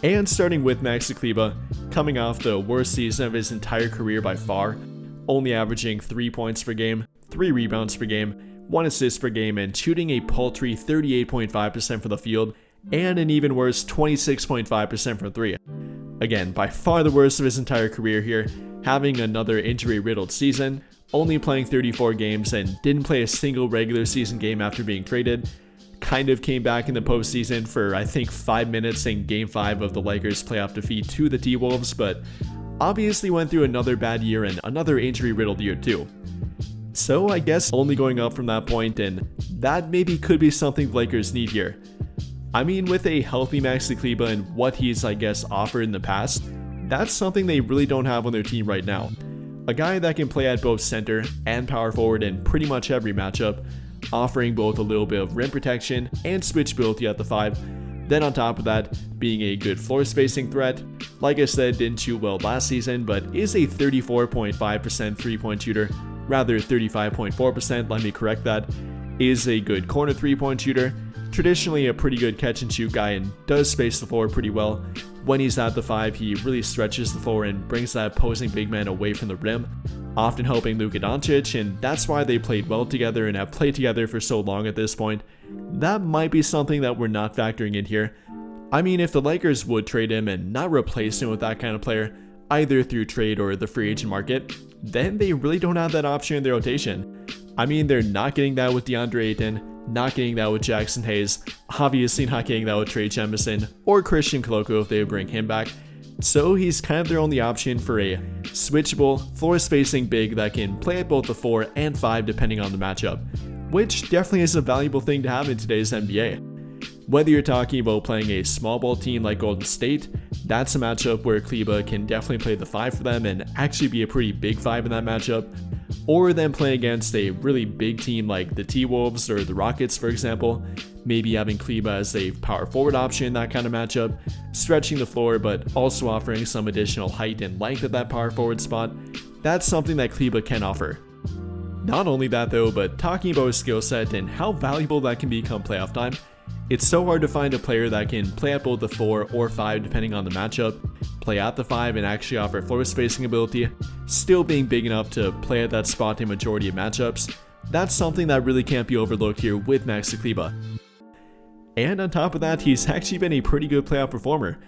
And starting with Maxi Kleber, coming off the worst season of his entire career by far, only averaging 3 points per game, 3 rebounds per game, 1 assist per game, and shooting a paltry 38.5% from the field, and an even worse 26.5% from 3. Again, by far the worst of his entire career here, having another injury-riddled season, only playing 34 games and didn't play a single regular season game after being traded. Kind of came back in the postseason for I think 5 minutes in Game 5 of the Lakers' playoff defeat to the T-Wolves, but obviously went through another bad year and another injury-riddled year too. So I guess only going up from that point, and that maybe could be something the Lakers need here. I mean, with a healthy Maxi Kleber and what he's I guess offered in the past, that's something they really don't have on their team right now. A guy that can play at both center and power forward in pretty much every matchup, offering both a little bit of rim protection and switchability at the 5. Then on top of that, being a good floor spacing threat. Like I said, didn't shoot well last season, but is a 34.5% 3-point shooter, rather 35.4%, let me correct that. Is a good corner 3-point shooter, traditionally a pretty good catch and shoot guy and does space the floor pretty well. When he's at the 5, he really stretches the floor and brings that opposing big man away from the rim, often helping Luka Doncic, and that's why they played well together and have played together for so long at this point. That might be something that we're not factoring in here. I mean, if the Lakers would trade him and not replace him with that kind of player, either through trade or the free agent market, then they really don't have that option in their rotation. I mean, they're not getting that with DeAndre Ayton, not getting that with Jackson Hayes, obviously not getting that with Trey Jemison or Christian Koloko if they bring him back. So he's kind of their only option for a switchable, floor spacing big that can play at both the 4 and 5 depending on the matchup, which definitely is a valuable thing to have in today's NBA. Whether you're talking about playing a small ball team like Golden State, that's a matchup where Kleber can definitely play the 5 for them and actually be a pretty big 5 in that matchup, or then playing against a really big team like the T-Wolves or the Rockets, for example, maybe having Kleber as a power forward option in that kind of matchup, stretching the floor but also offering some additional height and length at that power forward spot. That's something that Kleber can offer. Not only that though, but talking about his skill set and how valuable that can be come playoff time, it's so hard to find a player that can play at both the 4 or 5 depending on the matchup, play at the 5 and actually offer floor spacing ability, still being big enough to play at that spot in majority of matchups. That's something that really can't be overlooked here with Maxi Kleber. And on top of that, he's actually been a pretty good playoff performer.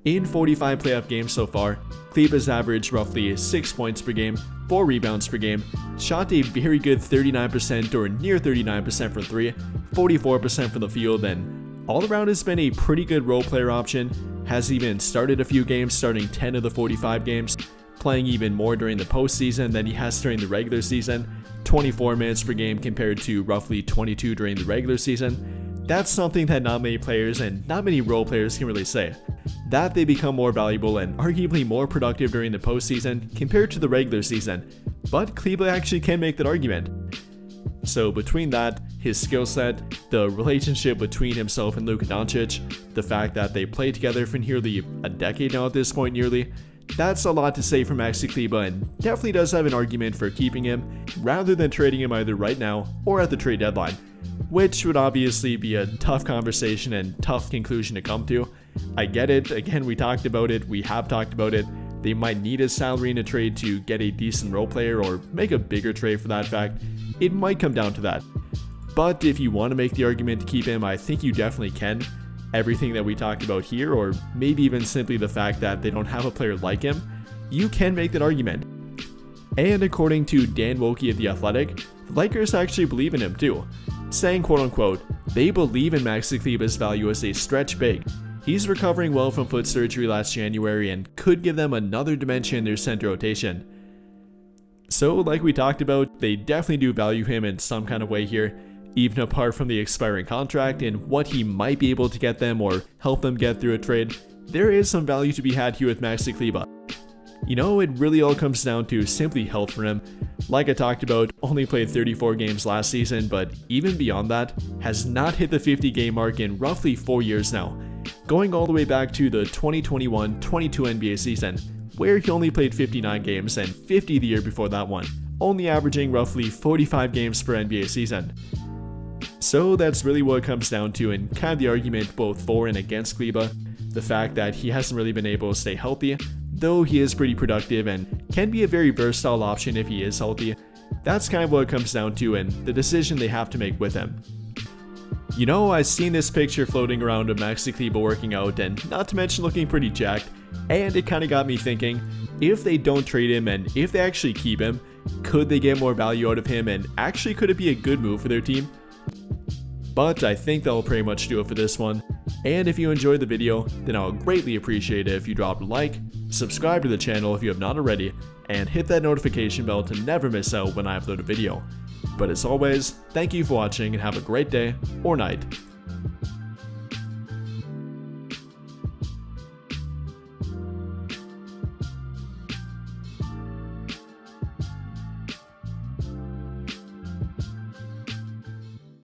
In 45 playoff games so far, Kleber's averaged roughly 6 points per game, 4 rebounds per game, shot a very good 39% or near 39% from 3, 44% from the field, and all around has been a pretty good role player option. Has even started a few games, starting 10 of the 45 games, playing even more during the postseason than he has during the regular season, 24 minutes per game compared to roughly 22 during the regular season. That's something that not many players and not many role players can really say. That they become more valuable and arguably more productive during the postseason compared to the regular season, but Kleber actually can make that argument. So between that, his skill set, the relationship between himself and Luka Doncic, the fact that they played together for nearly a decade now at this point nearly, that's a lot to say for Maxi Kleber and definitely does have an argument for keeping him rather than trading him either right now or at the trade deadline, which would obviously be a tough conversation and tough conclusion to come to. I get it, again we talked about it, we have talked about it, they might need his salary in a trade to get a decent role player or make a bigger trade for that fact. It might come down to that. But if you want to make the argument to keep him, I think you definitely can. Everything that we talked about here, or maybe even simply the fact that they don't have a player like him, you can make that argument. And according to Dan Wilkie of The Athletic, the Lakers actually believe in him too, saying quote unquote, they believe in Maxi Kleber's value as a stretch big. He's recovering well from foot surgery last January and could give them another dimension in their center rotation. So like we talked about, they definitely do value him in some kind of way here, even apart from the expiring contract and what he might be able to get them or help them get through a trade. There is some value to be had here with Maxi Kleber. You know, it really all comes down to simply health for him. Like I talked about, only played 34 games last season, but even beyond that, has not hit the 50 game mark in roughly 4 years now, going all the way back to the 2021-22 NBA season, where he only played 59 games and 50 the year before that one, only averaging roughly 45 games per NBA season. So that's really what it comes down to and kind of the argument both for and against Kleber. the fact that he hasn't really been able to stay healthy, though he is pretty productive and can be a very versatile option if he is healthy. That's kind of what it comes down to and the decision they have to make with him. You know, I've seen this picture floating around of Maxi Kleber working out, and not to mention looking pretty jacked, and it kind of got me thinking, if they don't trade him and if they actually keep him, could they get more value out of him, and actually could it be a good move for their team? But I think that'll pretty much do it for this one, and if you enjoyed the video, then I would greatly appreciate it if you dropped a like, subscribe to the channel if you have not already, and hit that notification bell to never miss out when I upload a video. But as always, thank you for watching and have a great day or night.